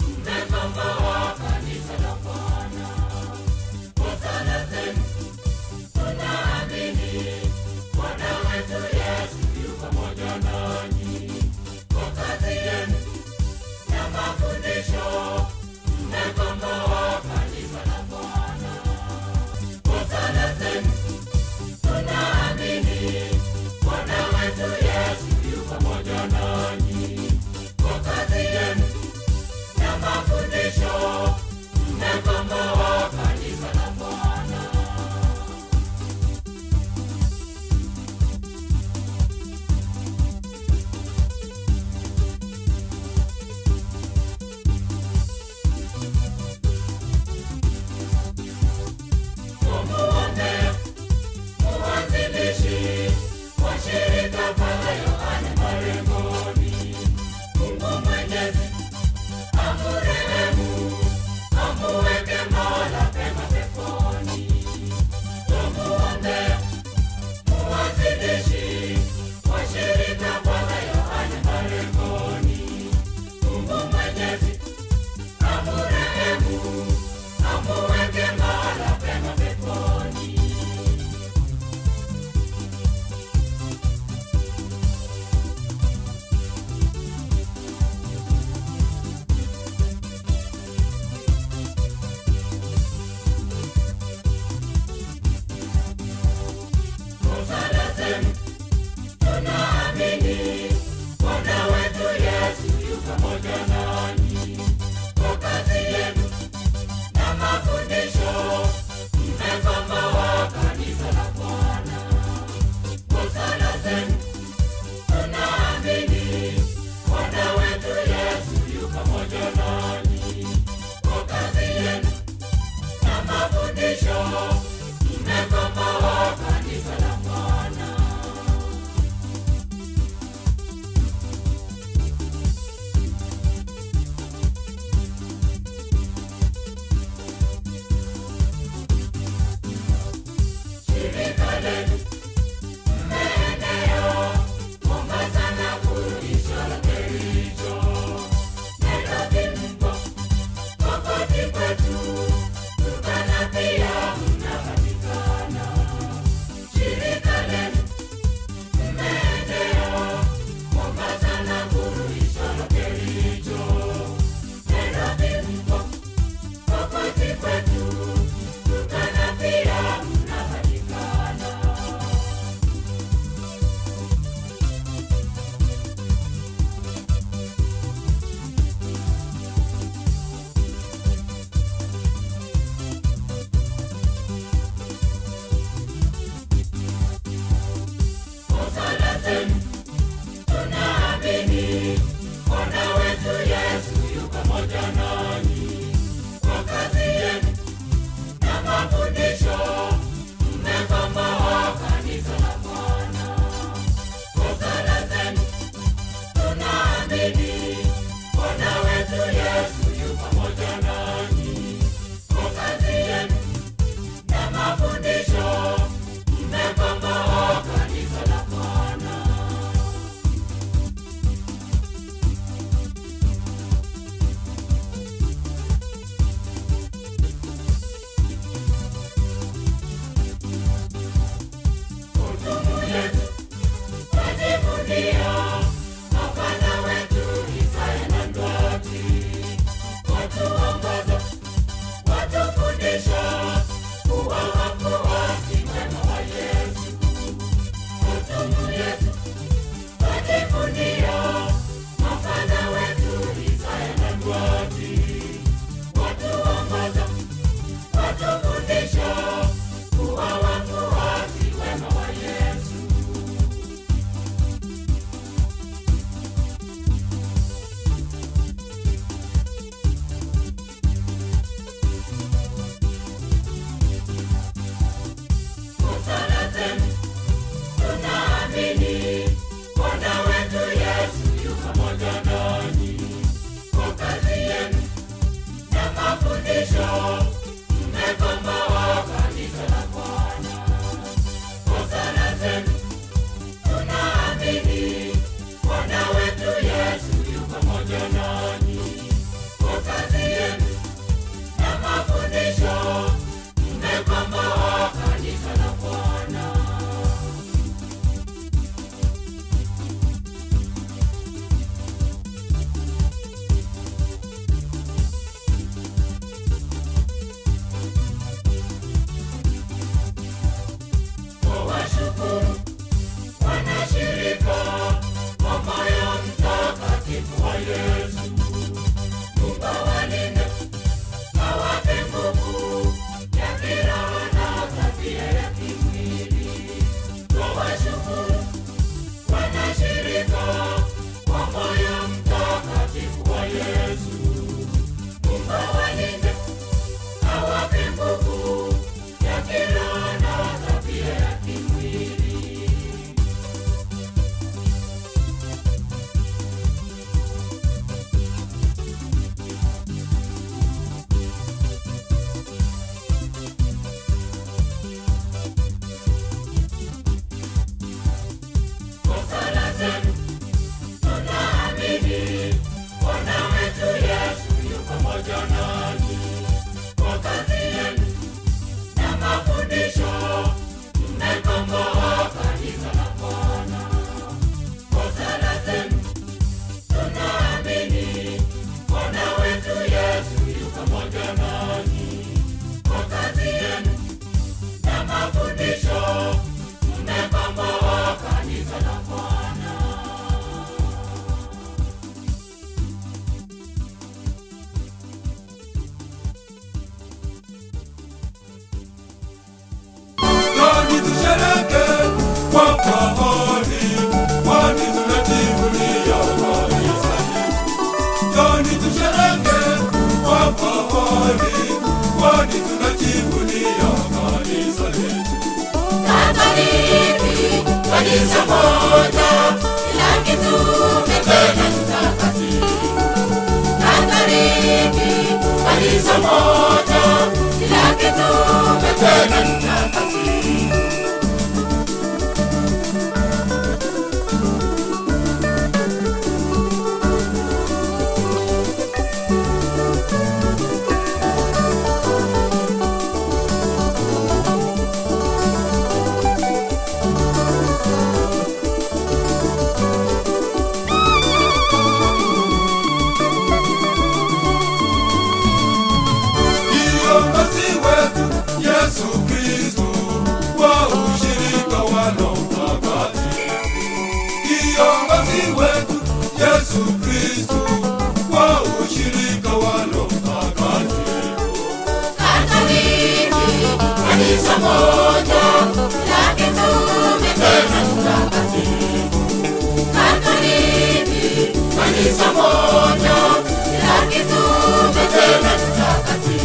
mmekomboa kanisa la Bwana. Hosana zenu, tunaamini Bwana wetu Yesu yu pamoja nanyi. Kwa kazi yenu na mafundisho, mmekomboa kanisa la Bwana. Hosana zenu, tunaamini Bwana wetu Yesu yu pamoja nanyi. Kwa kazi yenu na mafundisho, mmekomboa kanisa la Bwana. Tumuombe mwanzilishi wa shirika Padre Yohane Marengoni. Mungu Mwenyezi amurehemu, amuweke mahali pema peponi. Tumuombe mwanzilishi wa shirika Padre Yohane Marengoni. Mungu Mwenyezi amurehemu, amuweke mahali pema peponi. Hosana zenu, tunaamini Bwana wetu Yesu yu pamoja nanyi. Kwa kazi yenu na mafundisho, mmekomboa kanisa la Bwana. Hosana zenu, tunaamini Bwana wetu Yesu yu pamoja nanyi. Kwa kazi yenu na mafundisho, mmekomboa kanisa la Bwana. Shirika lenu mmeeneo Mombasa na kurudisha la Kericho. Nairobi mpo, Pokoti kwetu, Turkana pia mnapatikana. Shirika lenu mmeeneo Mombasa na kurudisha la Kericho. Nairobi mpo, Pokoti kwetu, Turkana pia mnapatikana. Hosana zenu, tunaamini Bwana wetu Yesu yu pamoja nanyi. Kwa kazi yenu na mafundisho, mmekomboa kanisa la Bwana. Hosana zenu, tunaamini Bwana wetu Yesu yu pamoja nanyi. Kwa kazi yenu na mafundisho, mmekomboa kanisa la Bwana. Hutumu yetu twajivunia mafana wetu Isaya na Ndwati. Watuongoza, watufundisha kuwa wafuasi wema wa Yesu. Hutumu yetu twajivunia mafana wetu Isaya na Ndwati. Watuongoza, watufundisha kuwa wafuasi wema wa Yesu. Hosana zenu, tunaamini Bwana wetu Yesu yu pamoja nanyi. Kwa kazi yenu na mafundisho, mmekomboa kanisa la Bwana. Hosana zenu, tunaamini Bwana wetu Yesu yu pamoja nanyi. pamoja nanyi kwa kazi yenu na mafundisho. Mmekomboa kanisa la Bwana kwa sala zenu. Tunaamini Bwana wetu Yesu yu pamoja nanyi kwa kazi yenu na mafundisho. Mmekomboa kanisa la Bwana. Njoni tushereke kwa fahari, kwani tunajivunia kanisa letu. Njoni tushereke kwa fahari, kwani tunajivunia kanisa letu. Katoliki, kanisa moja, kila kitume tena mtakatifu. Katoliki, kanisa moja, kila kitume tena mtakatifu. Kiongozi wetu Yesu Kristo kwa ushirika wa Roho Mtakatifu. Kiongozi wetu Yesu Kristo kwa ushirika wa Roho Mtakatifu. Katoliki, kanisa moja, kila kitume tena mtakatifu. Katoliki, kanisa moja, kila kitume tena mtakatifu.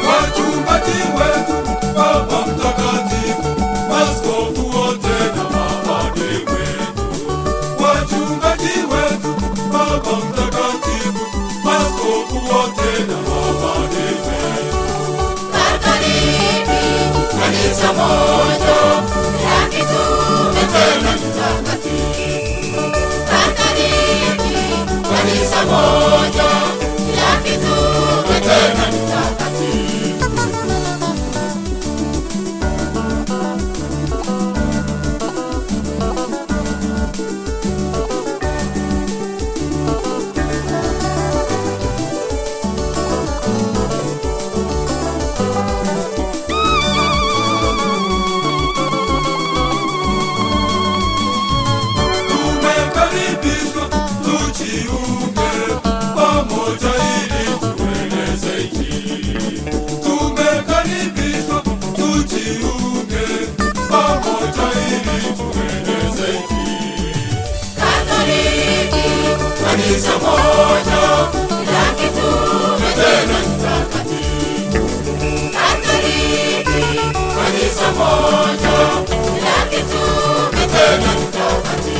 Wachungaji wetu, Baba Mtakatifu, maaskofu wote na mapadri wetu. Wachungaji wetu, Baba Mtakatifu, maaskofu wote na mapadri wetu. Katoliki, kanisa moja, kila kitume tena mtakatifu. Katoliki, kanisa moja, kila kitume tena mtakatifu. Tumekaribishwa tujiunge pamoja ili tueneze Injili. Tumekaribishwa tujiunge pamoja ili tueneze Injili. Katoliki, kanisa moja, kila kitume tena mtakatifu. Katoliki, kanisa moja, kila kitume tena mtakatifu.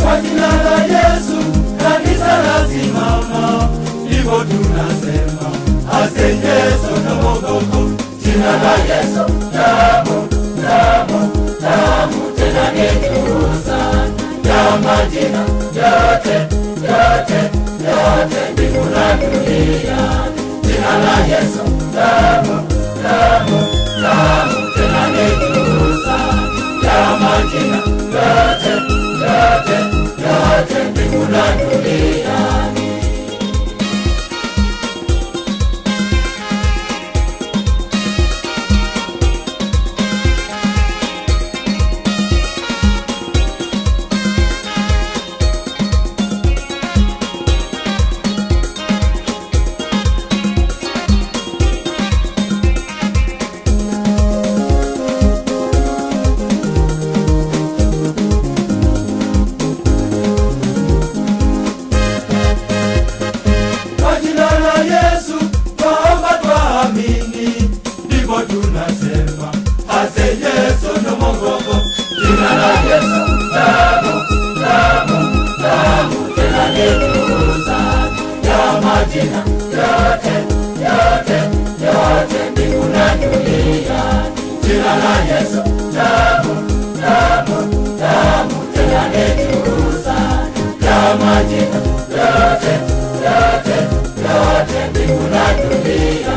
Kwa jina mama, ndivyo tunasema ase Yesu na Mwokozi. Jina la Yesu tamu, tamu, tamu, tena ni juu sana ya majina yote, yote, yote mbingu na dunia. Jina la Yesu tamu, tamu, tamu, tena ni juu sana ya majina yote, yote, yote mbingu na dunia. Tunasema ase Yesu na Mwokozi. Jina la Yesu tamu, tamu, tamu, tena ni juu sana ya majina yote, yote, yote mbingu na dunia. Jina la Yesu tamu, tamu, tamu, tena ni juu sana ya majina yote, yote, yote mbingu na dunia.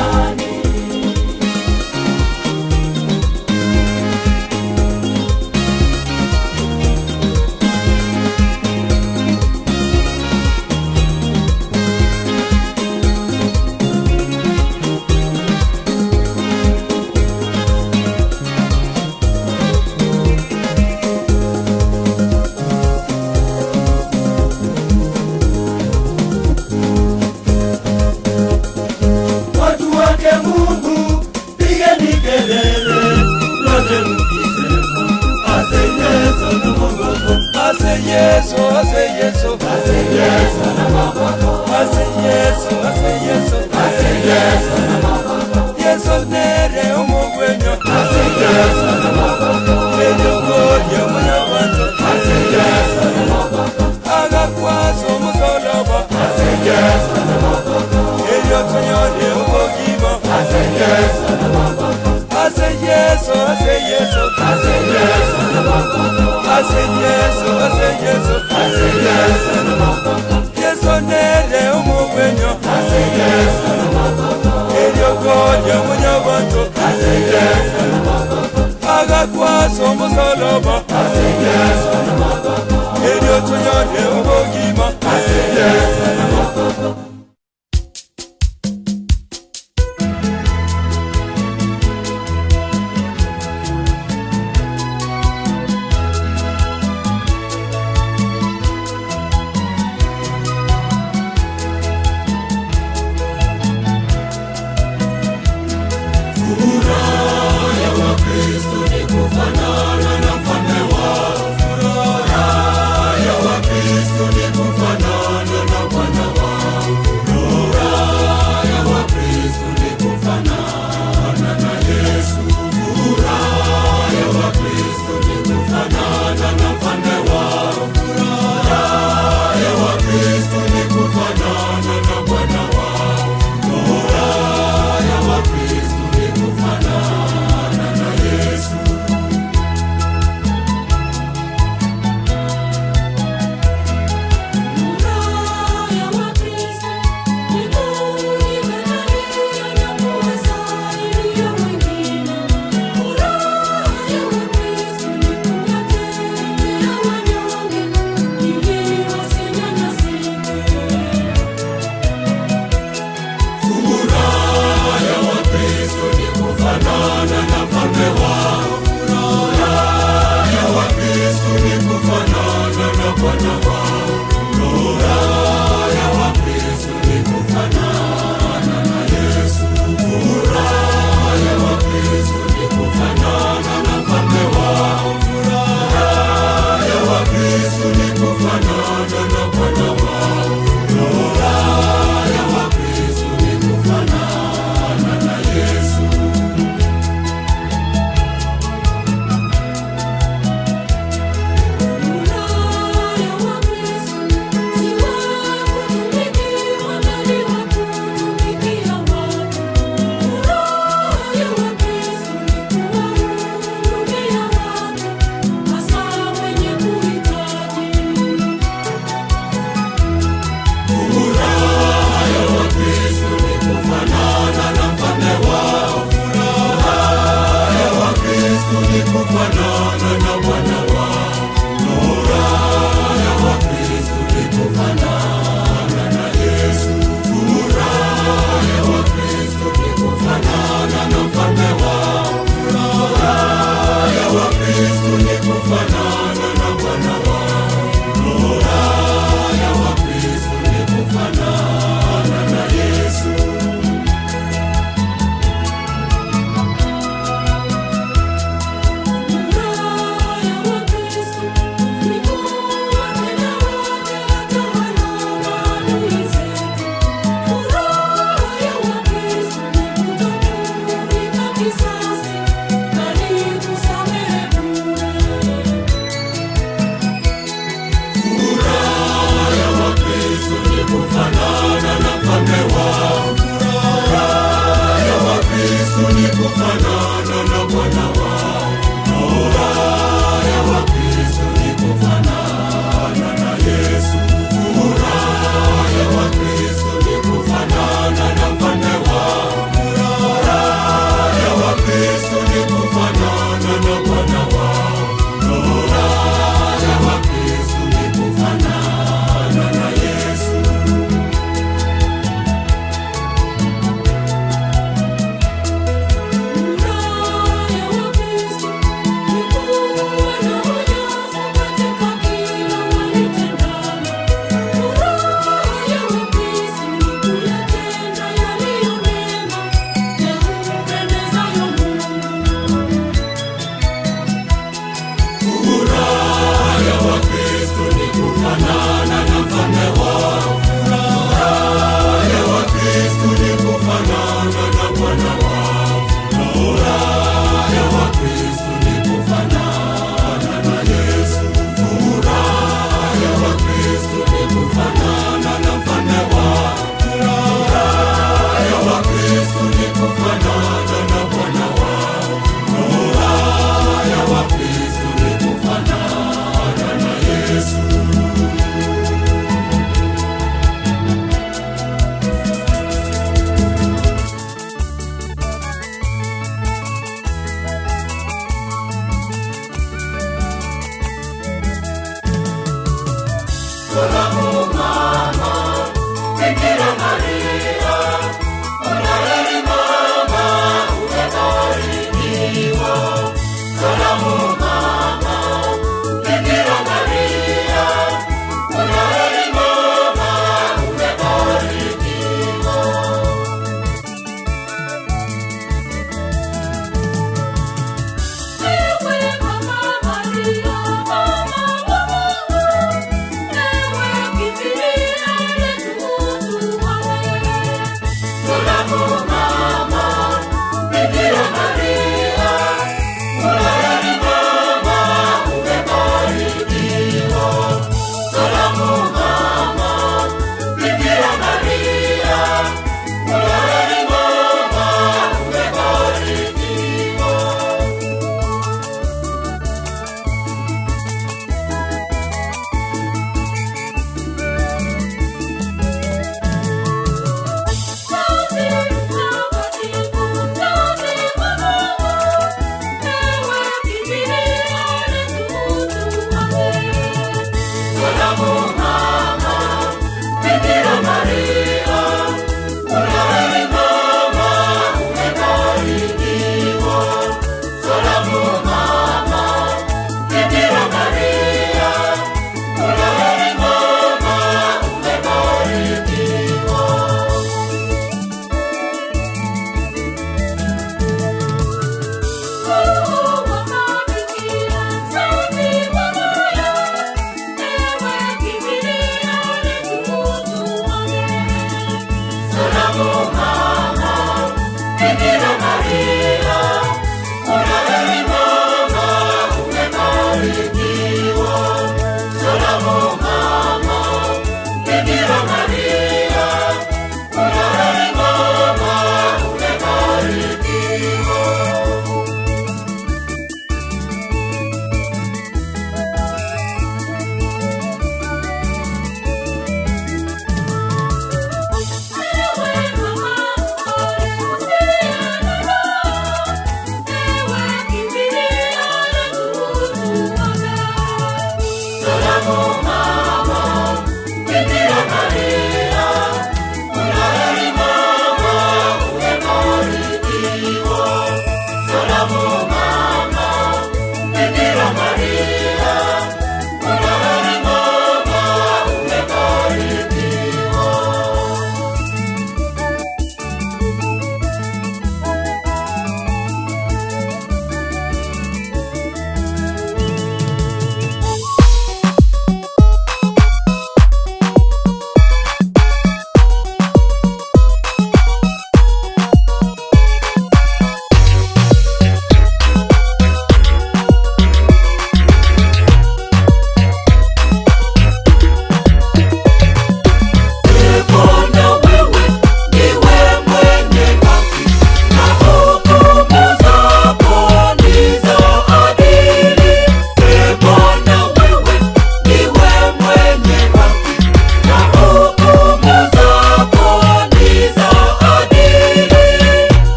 Mungu, pigeni kelele, lote mkisema ase Yesu na Mwokozi. Ase Yesu, ase Yesu, ase Yesu na Mwokozi. Ase Yesu, ase Yesu, ase Yesu na Mwokozi. Yesu nere umugwenyo, ase Yesu na Mwokozi. Ejogoje munyabantu, ase Yesu na Mwokozi. Agakwaso musolaba, ase Yesu na Mwokozi. Ejotunyode ubogima, ase Yesu na Mwokozi. Ase Yesu, ase Yesu, ase Yesu na Mwokozi. Ase Yesu, ase Yesu, ase Yesu na Mwokozi. Yesu nere umugwenyo, ase Yesu na Mwokozi. Ejogoje munyabantu, ase Yesu na Mwokozi. Agakwaso musolaba, ase Yesu na Mwokozi. Ejotunyode ubogima, ase Yesu na Mwokozi. Furaha ya Wakristo ni kufanana na ni kufanana na Bwana wao. Furaha ya Wakristo ni kufanana na Yesu. Furaha ya Wakristo ni kufanana na Mfalme wao. Furaha ya Wakristo ni kufanana na Bwana wao. Furaha ya Wakristo ni kufanana na Yesu. Furaha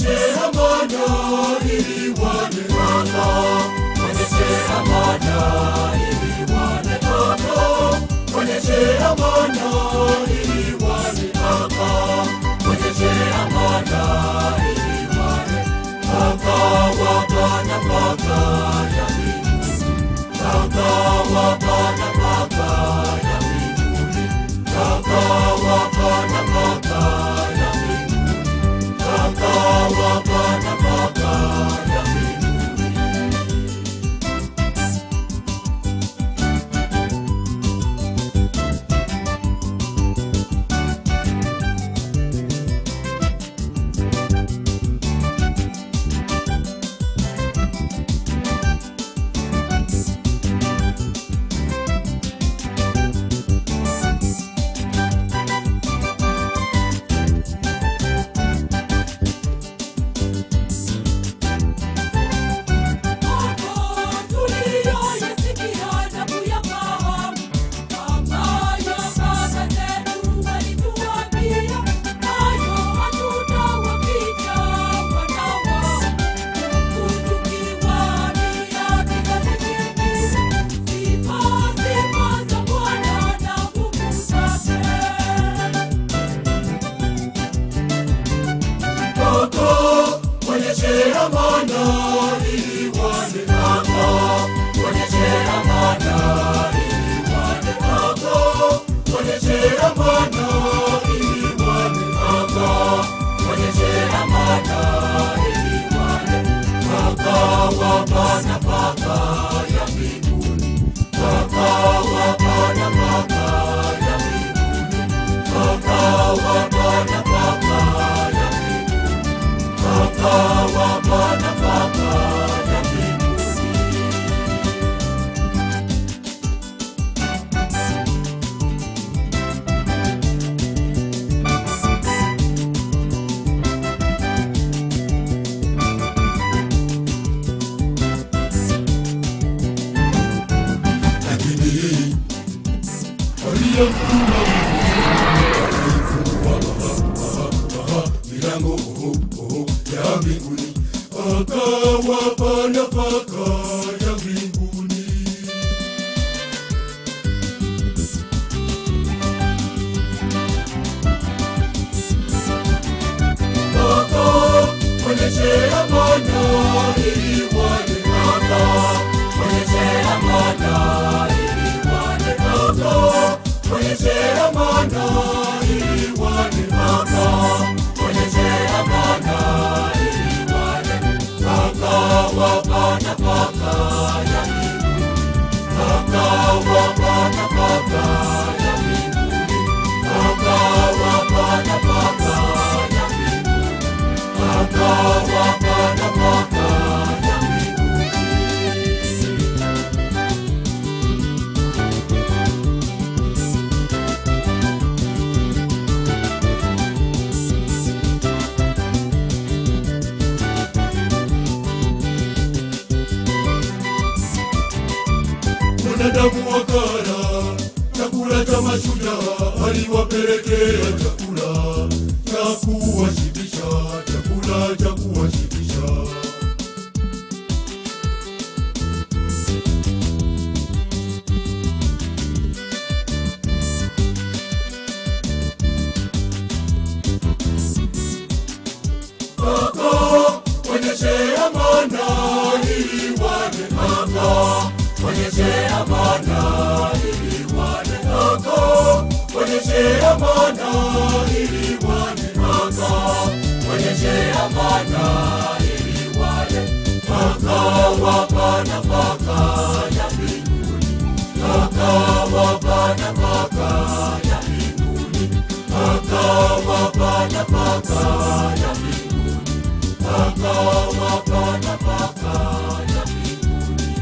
onyeshe amana ili wane Baba, onyeshe amana ili wane Baba, onyeshe amana ili wane Baba, onyeshe amana ili wane Baba wa Bwana, Baba ya mbinguni, Baba wa Bwana, Baba ya mbinguni, Baba wa Bwana, Baba ya mbinguni, Baba wa Bwana, Baba ya mbinguni. Onyeshe amana ili wane Baba, onyeshe amana ili wane Baba, onyeshe amana ili wane Baba, onyeshe amana ili wane Baba wa Bwana, Baba ya mbinguni, Baba wa Bwana, Baba ya mbinguni, Baba wa Bwana, Baba ya mbinguni, Baba wa Bwana, Baba ya mbinguni. Lakini waliyofungwa milango ya mbinguni, akawapa nafaka ya mbinguni. Baba, onyeshe amana ili wane Baba, onyeshe amana ili wane Baba, onyeshe amana ili wane Baba, onyeshe amana ili wane Baba wa Bwana, Baba ya mbinguni, Baba wa Bwana, Baba ya mbinguni, Baba wa Bwana, Baba ya mbinguni, Baba wa Bwana, Baba ya mbinguni. Mwanadamu wakala chakula cha mashujaa, aliwapelekea chakula cha kuwashibisha, chakula cha kuwashibisha. Baba, onyeshe amana ili wane Baba, onyeshe amana ili wane Baba, onyeshe amana ili wane Baba, onyeshe amana ili wane Baba wa Bwana, Baba ya mbinguni, Baba wa Bwana, Baba ya mbinguni, Baba wa Bwana, Baba ya mbinguni, Baba wa Bwana, Baba ya mbinguni.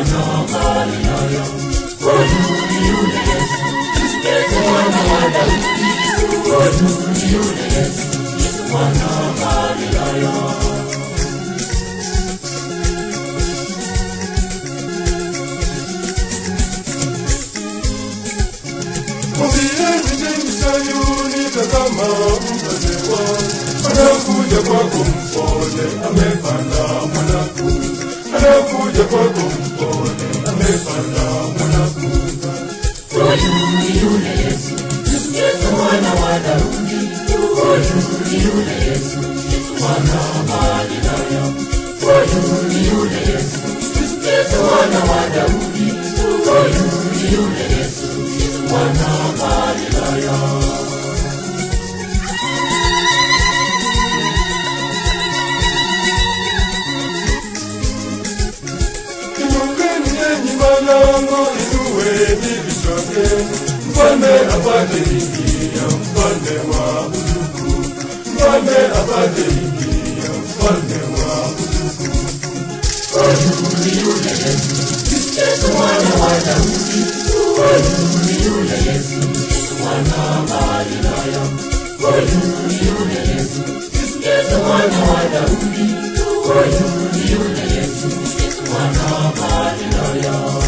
mwana wa Galilaya. Huyu ni yule Yesu, Yesu mwana wa Daudi. Huyu ni yule Yesu, Yesu mwana wa Galilaya. Sayuni tazama mfalme wako, anakuja kwako mpole, amepanda mwana-punda. Anakuja kwako mpole, amepanda mwana-punda. Huyu ni yule Yesu, Yesu mwana wa Daudi. Huyu ni yule Yesu, Yesu mwana wa Galilaya. Huyu ni yule Yesu, Yesu mwana wa Daudi. Huyu ni yule Yesu, Yesu mwana wa Galilaya. Malango inueni vichwa vyenu, mfalme apate ingia, mfalme wa utukufu. Mfalme apate ingia, mfalme wa utukufu. Huyu ni yule Yesu, Yesu mwana wa Daudi. Huyu ni yule Yesu, Yesu mwana wa Galilaya. Huyu ni yule Yesu, Yesu mwana wa Daudi. Huyu ni yule Yesu, Yesu mwana wa Galilaya.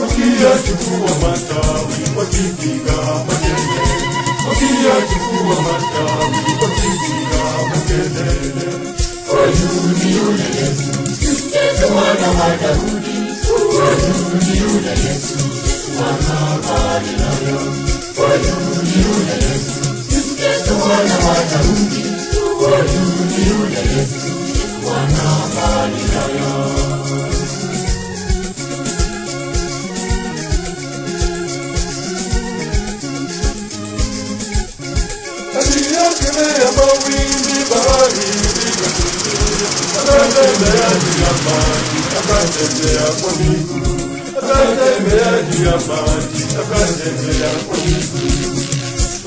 Wakiyachukua matawi, wakipiga makelele. Wakiyachukua matawi, wakipiga makelele. Huyu ni yule Yesu, Yesu mwana wa Daudi. Huyu ni yule Yesu, Yesu mwana wa Galilaya. Huyu ni yule Yesu, Yesu mwana wa Daudi. Huyu ni yule Yesu, Yesu mwana wa Galilaya. Aliyakelea mawimbi, bahari ikatulia. Akatembea juu ya maji, akatembea kwa miguu. Akatembea juu ya maji, akatembea kwa miguu.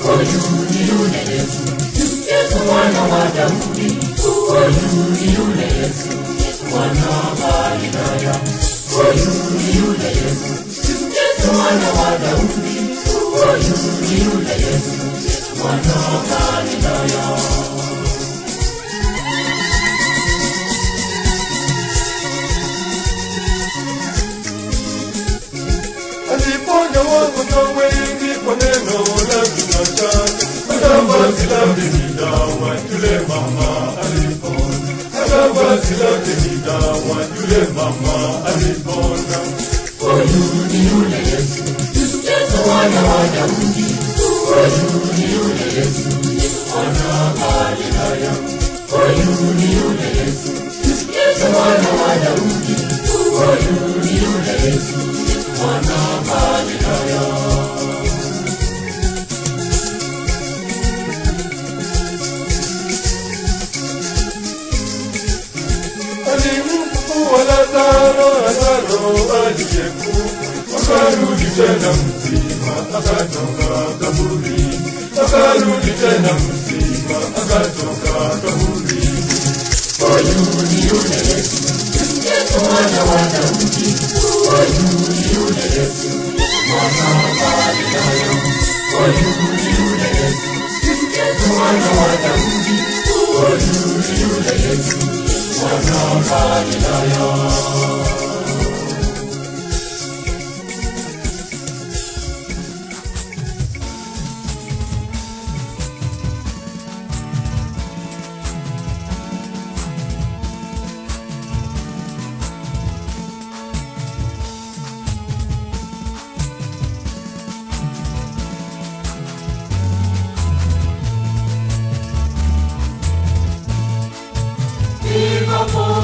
Huyu ni yule Yesu, Yesu mwana wa Daudi. Huyu ni yule Yesu, Yesu mwana wa Galilaya. Huyu ni yule Yesu, Yesu mwana wa Daudi. Huyu ni yule Yesu, Yesu mwana wa Galilaya. Aliponya wagonjwa wengi kwa neno la kinywa chake. Hata vazi lake ni dawa, yule mama alipona. Hata vazi lake ni dawa, yule mama alipona. Huyu ni yule Yesu, Yesu mwana wa Daudi. Huyu ni yule Yesu, Yesu mwana wa Galilaya. Huyu ni yule Yesu, Yesu mwana wa Daudi. Huyu ni yule Yesu, Yesu mwana wa Galilaya. Alimfufua Lazaro, Lazaro aliyekufa. Akarudi tena mzima, akatoka kaburini. Akarudi tena mzima, akatoka kaburini. Huyu ni yule Yesu, Yesu mwana wa Daudi. Huyu ni yule Yesu, Yesu mwana wa Galilaya. Huyu ni yule Yesu, Yesu mwana wa Daudi. Huyu ni yule Yesu, Yesu mwana wa Galilaya.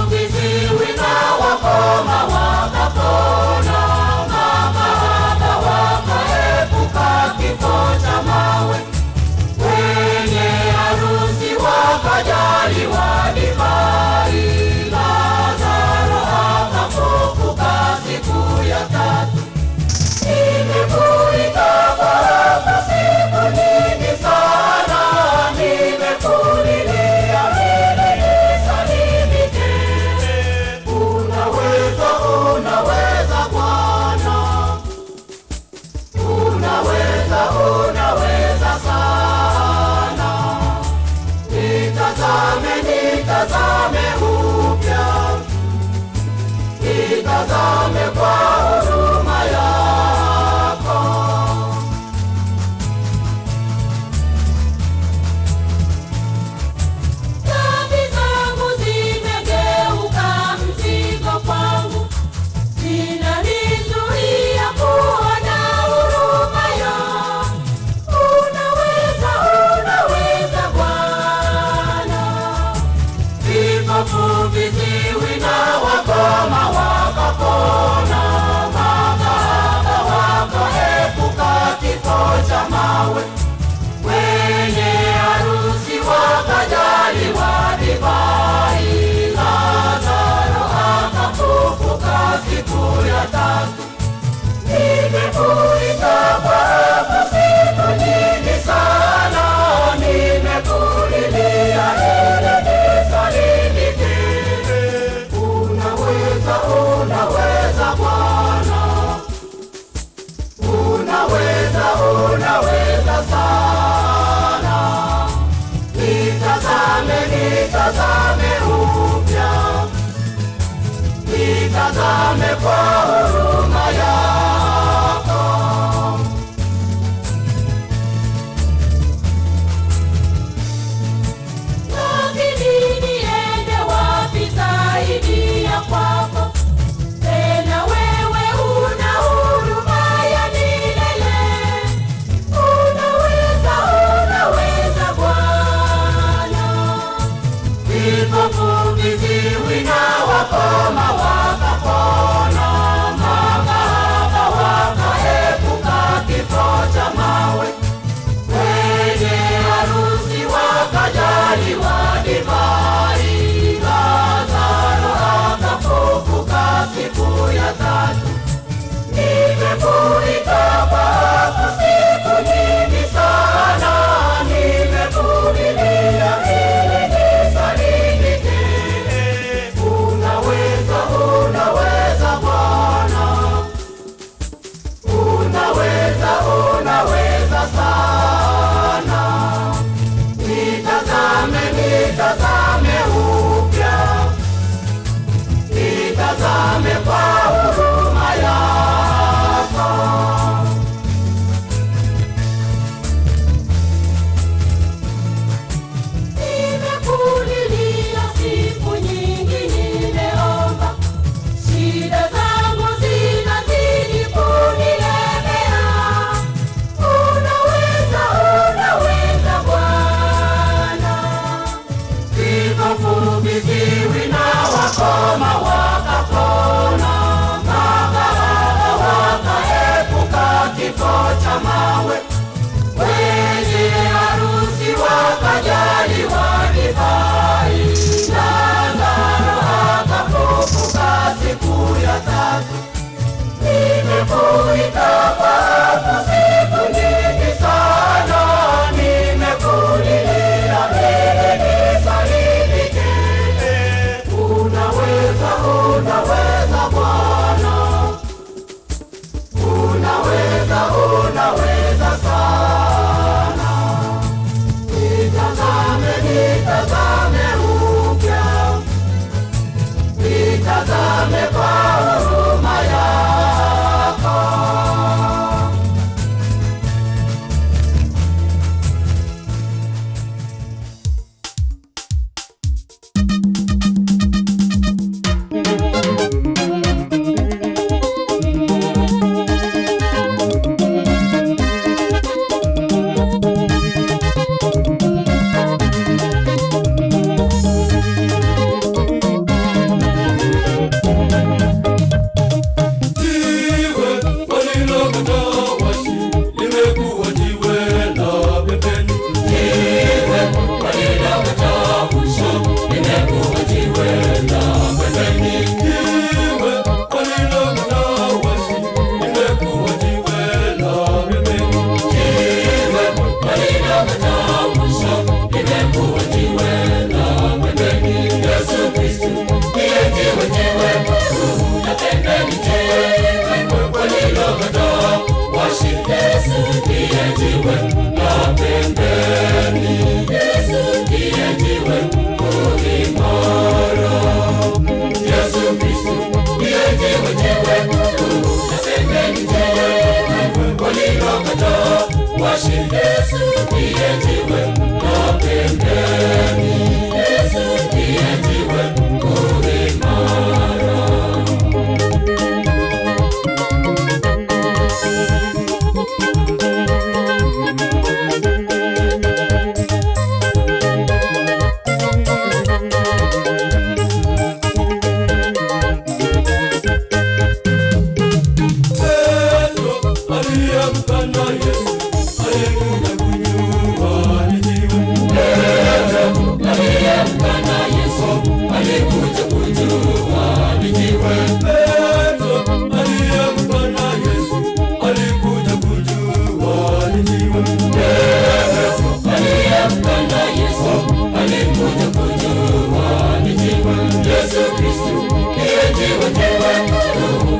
Viziwi na wakoma unaweza sana. Nitazame, nitazame upya, nitazame kwa huruma yako. Lakini niende wapi zaidi ya kwako? Tena wewe una huruma ya milele. Unaweza, unaweza Bwana. Vipofu, viziwi na wakoma wakapona, makahaba wakaepuka kifo cha mawe, wenye harusi wakajaliwa divai, Lazaro akafufuka siku ya tatu. Nimefurika kwako siku nyingi sana, nimevumilia ili nisalimike. Unaweza, unaweza Bwana, unaweza, unaweza sana. Nitazame, nitazame upya, nitazame kwa huruma yako. Nimekulilia siku nyingi, nimeomba, shida zangu zinazidi kunilemea. Unaweza, unaweza Bwana. Vipofu, viziwi na wakoma wakapona, makahaba wakaepuka kifo cha mawe, wenye harusi wakajaliwa divai, Lazaro akafufuka siku ya tatu. Nimefurika kwako siku nyingi sana, nimekulilia ili nisalimike. Unaweza, unaweza Bwana, unaweza, unaweza sana. Nitazame, nitazame upya, nitazame kwa huruma yako. Jiwe walilokataa washi limekuwa jiwe la pembeni. Jiwe walilokataa washi limekuwa jiwe la pembeni. Jiwe walilokataa washi limekuwa jiwe la pembeni. Jiwe walilokataa washi limekuwa jiwe la pembeni. Yesu Kristo ndiye jiwe, jiwe la pembeni, jiwe walilokataa washi. Yesu ndiye jiwe la pembeni, Yesu ndiye jiwe imara. Yesu Kristo ndiye jiwe, jiwe la pembeni, jiwe walilokataa washi. Yesu ndiye jiwe la pembeni, Yesu ndiye jiwe imara. Petro aliyemkana Yesu alikuja kujua ni jiwe. Petro aliyemkana Yesu alikuja kujua ni jiwe. Petro aliyemkana Yesu alikuja kujua ni jiwe. Petro aliyemkana Yesu alikuja kujua ni jiwe. Yesu Kristo ndiye jiwe, jiwe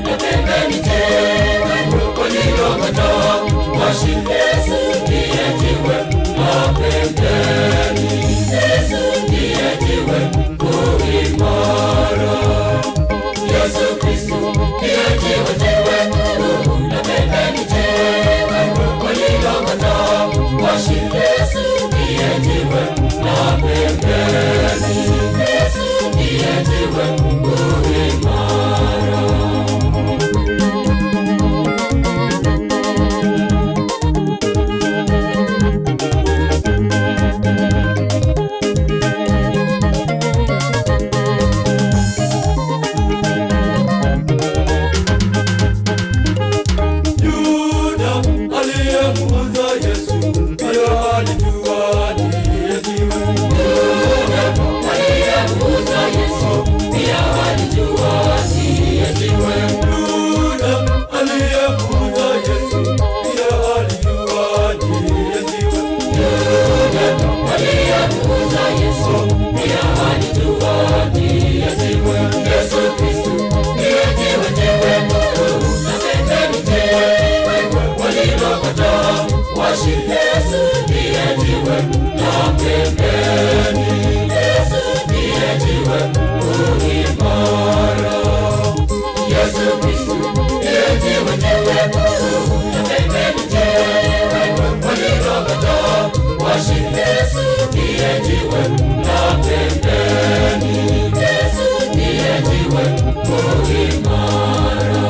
la pembeni, jiwe walilokataa washi. washinde. Yesu ndiye jiwe la pembeni, Yesu ndiye jiwe imara. Yesu Kristo ndiye jiwe la pembeni, jiwe walilogota washinde. Yesu ndiye jiwe la pembeni, Yesu ndiye jiwe imara.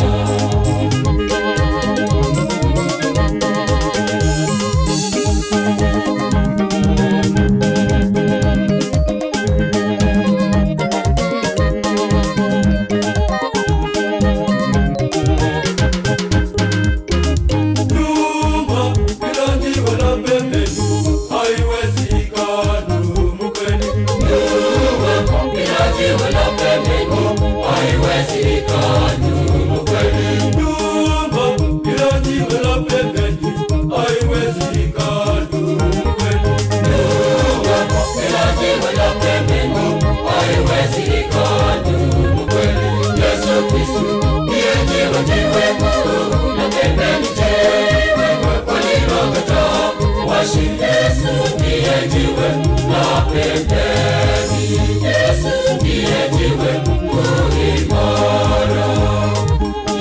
Yesu ndiye jiwe la pembeni, Yesu ndiye jiwe imara.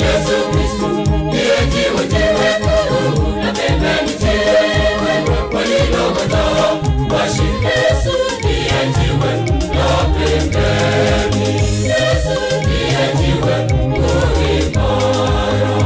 Yesu Kristo ndiye jiwe la pembeni, jiwe walilogota washinde. Yesu ndiye jiwe la pembeni, Yesu ndiye jiwe imara.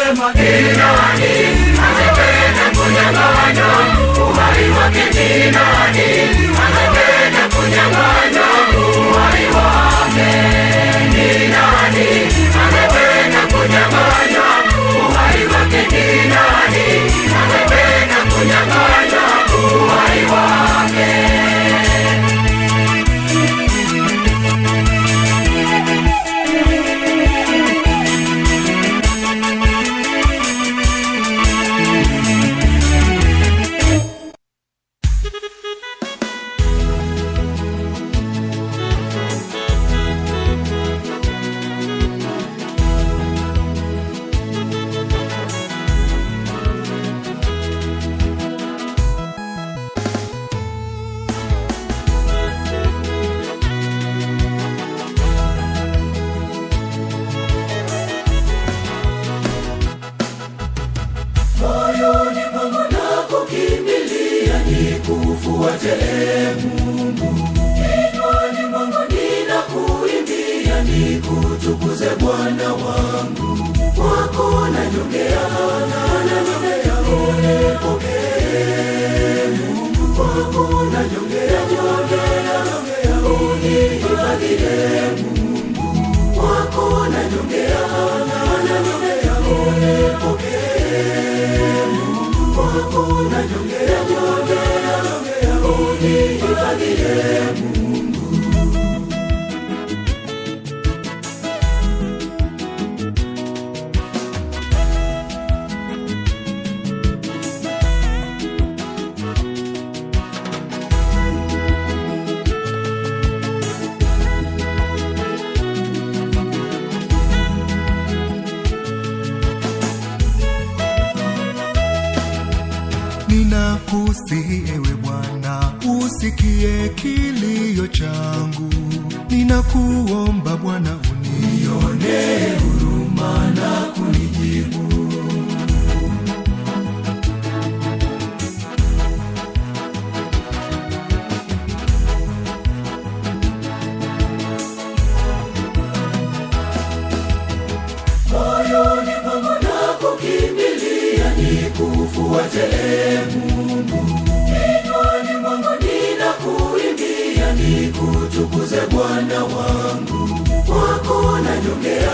nasema ni nani angependa kunyang'anya uhai wake? Ni nani angependa kunyang'anya uhai wake? Ni nani angependa kunyang'anya uhai wake? Ni nani angependa kunyang'anya uhai wake? Moyoni mwangu nakukimbilia, nikufuate Mungu. Kinywani mwangu ninakuimbia, nikutukuze Bwana wangu. Kwako najongea, unipokee Mungu. Kwako najongea, unihifadhie Mungu. Kwako najongea, unipokee kwako najongea, unihifadhie Mungu. Ninakusihi ewe Bwana, usikie kilio changu. Ninakuomba Bwana, unione huruma na kunijibu. Moyoni mwangu nakukimbilia, nikufuate Mungu. Kinywani mwangu ninakuimbia, nikutukuze Bwana wangu. Kwako najongea,